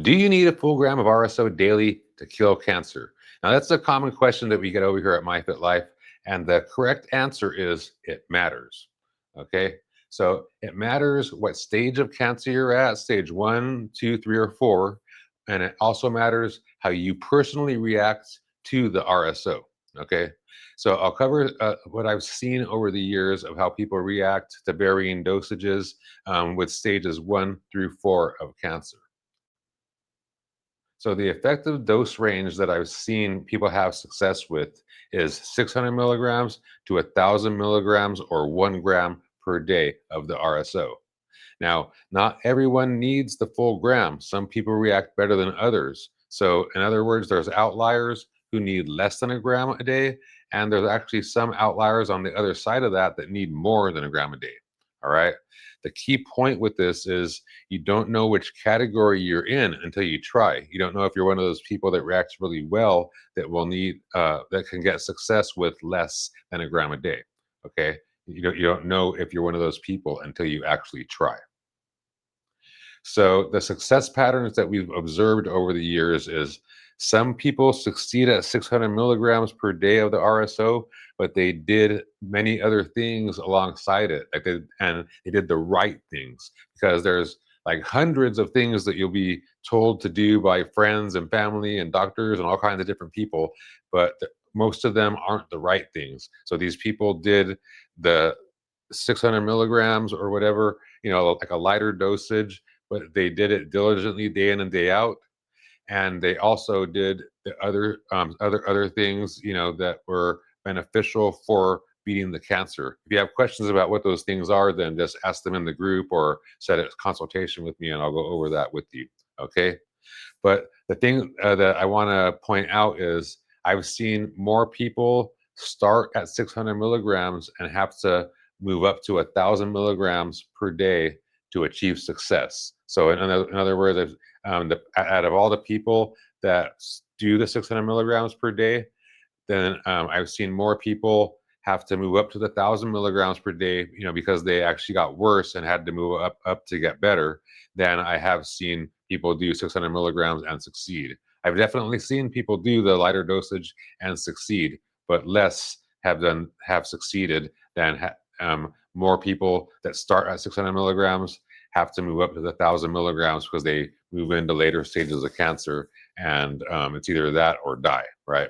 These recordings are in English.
Do you need a full gram of RSO daily to kill cancer? Now, that's a common question that we get over here at MyFitLife. And the correct answer is it matters. Okay. So it matters what stage of cancer you're at, stage 1, 2, 3, or 4. And it also matters how you personally react to the RSO. Okay. So I'll cover what I've seen over the years of how people react to varying dosages with stages 1 through 4 of cancer. So the effective dose range that I've seen people have success with is 600 milligrams to 1,000 milligrams or 1 gram per day of the RSO. Now, not everyone needs the full gram. Some people react better than others. So, in other words, there's outliers who need less than a gram a day, and there's actually some outliers on the other side of that that need more than a gram a day. All right. The key point with this is you don't know which category you're in until you try. You don't know if you're one of those people that reacts really well that will need that can get success with less than a gram a day. Okay. You don't know if you're one of those people until you actually try. So the success patterns that we've observed over the years is some people succeed at 600 milligrams per day of the RSO, but they did many other things alongside it. And they did the right things because there's like hundreds of things that you'll be told to do by friends and family and doctors and all kinds of different people, but most of them aren't the right things. So these people did the 600 milligrams or whatever, like a lighter dosage, but they did it diligently day in and day out. And they also did the other things, that were beneficial for beating the cancer. If you have questions about what those things are, then just ask them in the group or set a consultation with me, and I'll go over that with you. Okay. But the thing that I want to point out is I've seen more people start at 600 milligrams and have to move up to 1,000 milligrams per day to achieve success. So, in other words, out of all the people that do the 600 milligrams per day, then I've seen more people have to move up to the 1,000 milligrams per day, because they actually got worse and had to move up to get better, than I have seen people do 600 milligrams and succeed. I've definitely seen people do the lighter dosage and succeed, but less have succeeded than more people that start at 600 milligrams have to move up to the 1,000 milligrams because they move into later stages of cancer, and it's either that or die, right?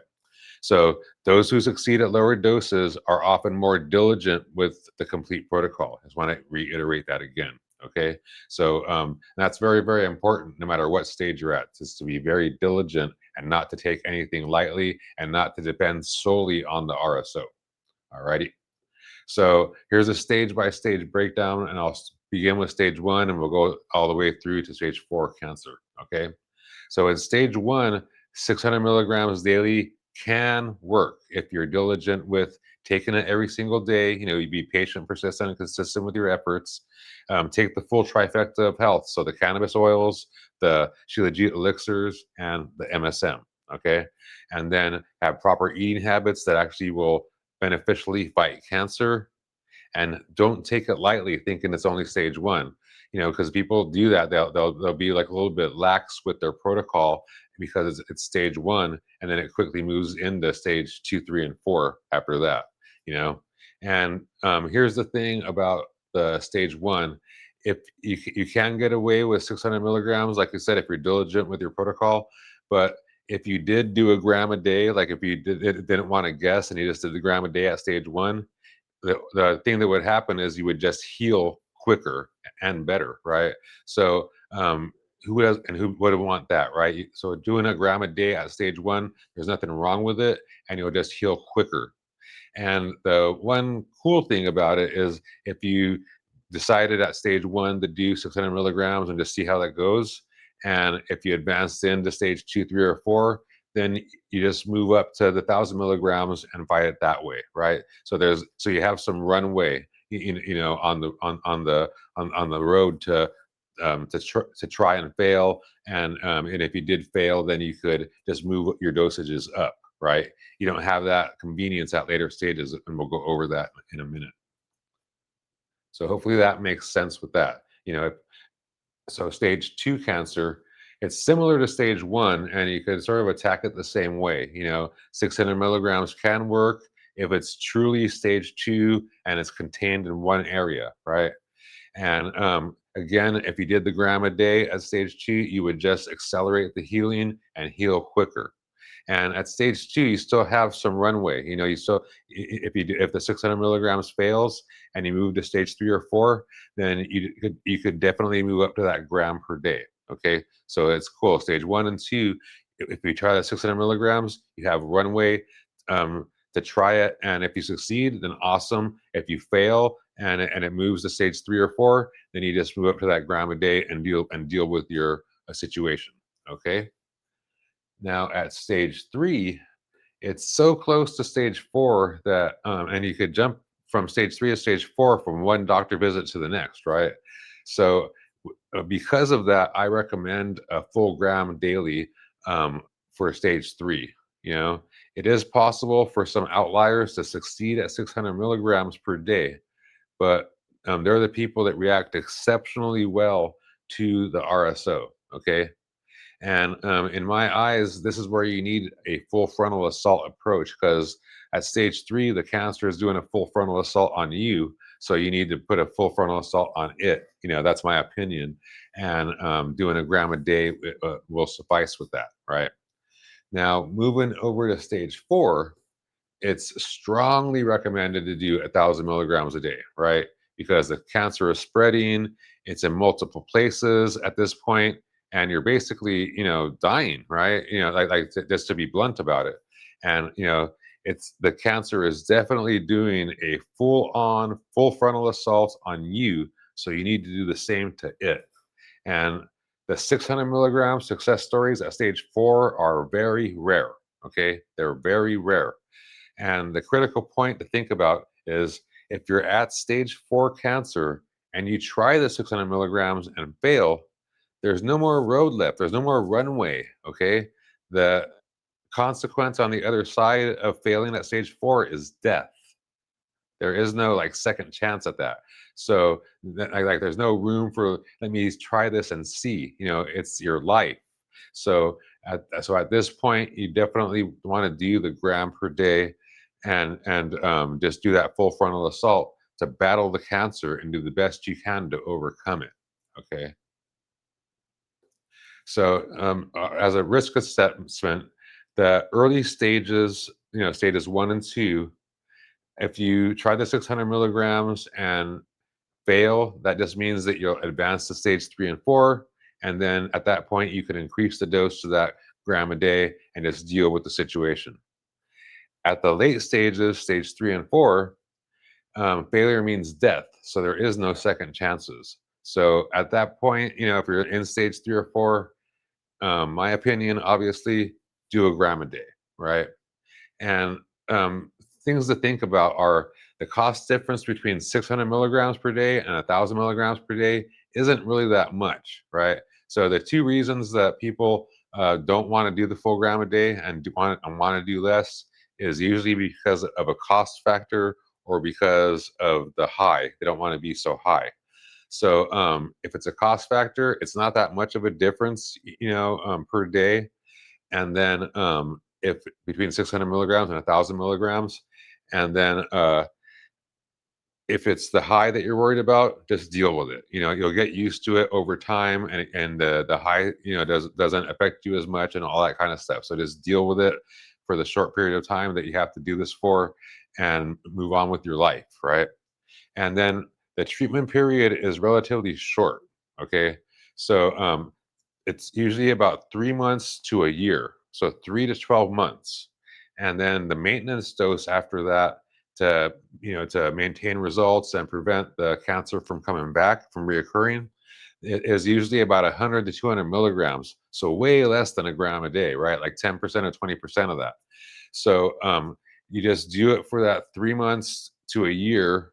So those who succeed at lower doses are often more diligent with the complete protocol. I just want to reiterate that again. Okay, so that's very, very important no matter what stage you're at, is to be very diligent and not to take anything lightly and not to depend solely on the RSO. All righty. So here's a stage by stage breakdown, and I'll begin with stage 1 and we'll go all the way through to stage 4 cancer. Okay. So in stage 1, 600 milligrams daily can work if you're diligent with taking it every single day. You be patient, persistent, and consistent with your efforts. Take the full trifecta of health. So the cannabis oils, the shilajit elixirs, and the MSM. Okay. And then have proper eating habits that actually will beneficially fight cancer, and don't take it lightly thinking it's only stage 1, because people do that. They'll be like a little bit lax with their protocol because it's stage 1, and then it quickly moves into stage 2, 3, and 4 after that. And here's the thing about the stage 1. If you can get away with 600 milligrams, like I said, if you're diligent with your protocol, but if you did do a gram a day, like if you didn't want to guess and you just did the gram a day at stage 1, the thing that would happen is you would just heal quicker and better, right? So who would want that, right? So doing a gram a day at stage 1, there's nothing wrong with it, and you'll just heal quicker. And the one cool thing about it is if you decided at stage 1 to do 600 milligrams and just see how that goes, and if you advanced into stage 2, 3, or 4, then you just move up to the 1,000 milligrams and fight it that way, right? So you have some runway, on the road to try and fail, and if you did fail, then you could just move your dosages up, right? You don't have that convenience at later stages, and we'll go over that in a minute. So hopefully that makes sense with that. So stage 2 cancer It's similar to stage one, and you could sort of attack it the same way. 600 milligrams can work if it's truly stage two and it's contained in one area, right? And again, if you did the gram a day at stage two, you would just accelerate the healing and heal quicker. And at stage two, you still have some runway. You still, if the 600 milligrams fails and you move to stage three or four, then you could definitely move up to that gram per day. Okay, so it's cool. Stage one and two, if you try the 600 milligrams, you have runway to try it, and if you succeed, then awesome. If you fail and it moves to stage three or four, then you just move up to that gram a day and deal with your situation. Okay. Now at stage three, it's so close to stage four that, and you could jump from stage three to stage four from one doctor visit to the next, right? So, because of that, I recommend a full gram daily for stage three. It is possible for some outliers to succeed at 600 milligrams per day, but they're the people that react exceptionally well to the RSO. Okay. And in my eyes, this is where you need a full frontal assault approach, because at stage three, the cancer is doing a full frontal assault on you. So you need to put a full frontal assault on it. That's my opinion. And doing a gram a day will suffice with that, right? Now, moving over to stage four, it's strongly recommended to do 1,000 milligrams a day, right? Because the cancer is spreading, it's in multiple places at this point, and you're basically, dying, right? Just to be blunt about it. And, it's the cancer is definitely doing a full frontal assault on you. So you need to do the same to it. And the 600 milligram success stories at stage four are very rare. Okay. They're very rare. And the critical point to think about is, if you're at stage four cancer and you try the 600 milligrams and fail, there's no more road left. There's no more runway. Okay. The consequence on the other side of failing at stage four is death. There is no like second chance at that. So there's no room for, let me try this and see. It's your life. So at this point, you definitely want to do the gram per day, and just do that full frontal assault to battle the cancer and do the best you can to overcome it. Okay. So as a risk assessment, the early stages, stages one and two, if you try the 600 milligrams and fail, that just means that you'll advance to stage three and four. And then at that point, you can increase the dose to that gram a day and just deal with the situation. At the late stages, stage three and four, failure means death. So there is no second chances. So at that point, if you're in stage three or four, my opinion, obviously, do a gram a day, right? And things to think about are the cost difference between 600 milligrams per day and 1,000 milligrams per day isn't really that much, right? So the two reasons that people don't want to do the full gram a day and want to do less is usually because of a cost factor or because of the high. They don't want to be so high. So if it's a cost factor, it's not that much of a difference, per day. And then if between 600 milligrams and 1,000 milligrams, and then if it's the high that you're worried about, just deal with it. You'll get used to it over time, and the high, doesn't affect you as much and all that kind of stuff. So just deal with it for the short period of time that you have to do this for, and move on with your life, right? And then the treatment period is relatively short. Okay, so it's usually about 3 months to a year, so 3 to 12 months, and then the maintenance dose after that, to maintain results and prevent the cancer from coming back, from reoccurring, it is usually about 100 to 200 milligrams, so way less than a gram a day, right? Like 10% or 20% of that. So you just do it for that 3 months to a year,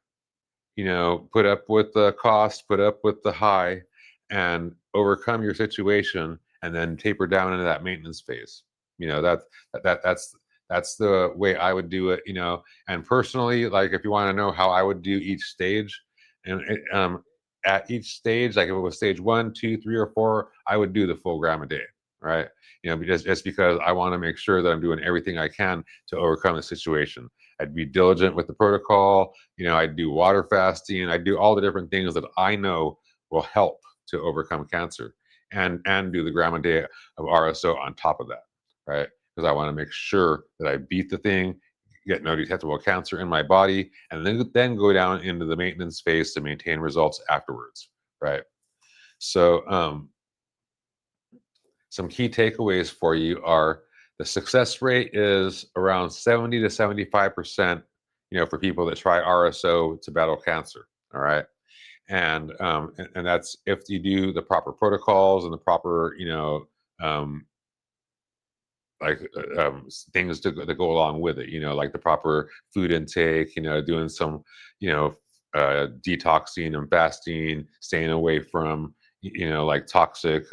put up with the cost, put up with the high, and overcome your situation, and then taper down into that maintenance phase. That's the way I would do it. And personally, like, if you want to know how I would do each stage, and at each stage, like if it was stage 1, 2, 3, or 4, I would do the full gram a day, right? Because just because I want to make sure that I'm doing everything I can to overcome the situation. I'd be diligent with the protocol. I'd do water fasting. I'd do all the different things that I know will help to overcome cancer, and do the gram a day of RSO on top of that, right? Because I want to make sure that I beat the thing, get no detectable cancer in my body, and then go down into the maintenance phase to maintain results afterwards, right? So some key takeaways for you are the success rate is around 70 to 75%, for people that try RSO to battle cancer. All right. And that's if you do the proper protocols and the proper, um, like things that go along with it, like the proper food intake, doing some, you know, detoxing and fasting, staying away from, like toxic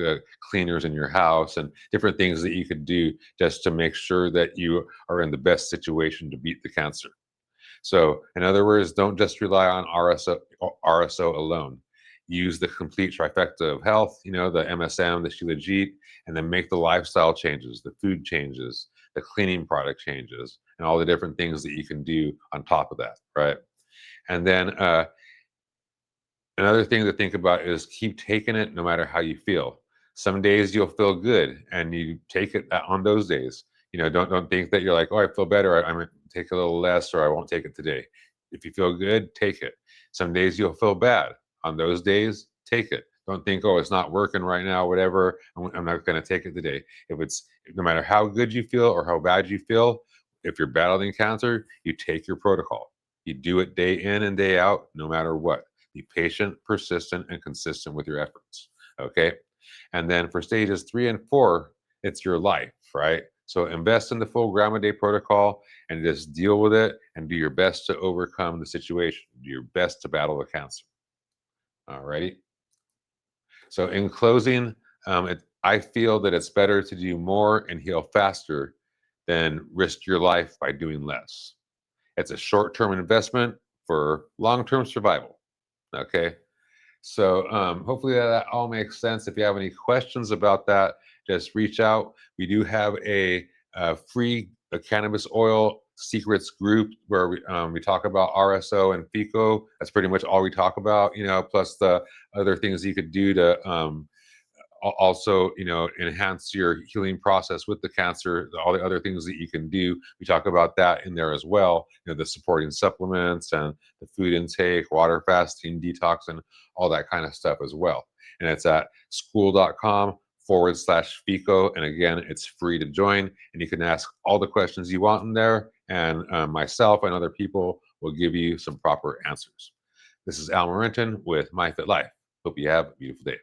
cleaners in your house and different things that you could do just to make sure that you are in the best situation to beat the cancer. So, in other words, don't just rely on RSO alone. Use the complete trifecta of health, the MSM, the Shilajit, and then make the lifestyle changes, the food changes, the cleaning product changes, and all the different things that you can do on top of that, right? And then another thing to think about is keep taking it no matter how you feel. Some days you'll feel good and you take it on those days. Don't think that you're like, oh, I feel better. I'm gonna take a little less, or I won't take it today. If you feel good, take it. Some days you'll feel bad. On those days, take it. Don't think, oh, it's not working right now, whatever. I'm not going to take it today. No matter how good you feel or how bad you feel, if you're battling cancer, you take your protocol. You do it day in and day out, no matter what. Be patient, persistent, and consistent with your efforts. Okay. And then for stages 3 and 4, it's your life, right? So invest in the full gram a day protocol and just deal with it and do your best to overcome the situation. Do your best to battle the cancer. All righty. So in closing, I feel that it's better to do more and heal faster than risk your life by doing less. It's a short-term investment for long-term survival. Okay. So hopefully that all makes sense. If you have any questions about that, just reach out. We do have a free cannabis oil secrets group where we talk about RSO and FECO. That's pretty much all we talk about, plus the other things you could do to also enhance your healing process with the cancer, all the other things that you can do. We talk about that in there as well, the supporting supplements and the food intake, water fasting, detox, and all that kind of stuff as well. And it's at school.com/FECO. And again, it's free to join, and you can ask all the questions you want in there, and myself and other people will give you some proper answers. This is Al Marenton with MyFitLife. Hope you have a beautiful day.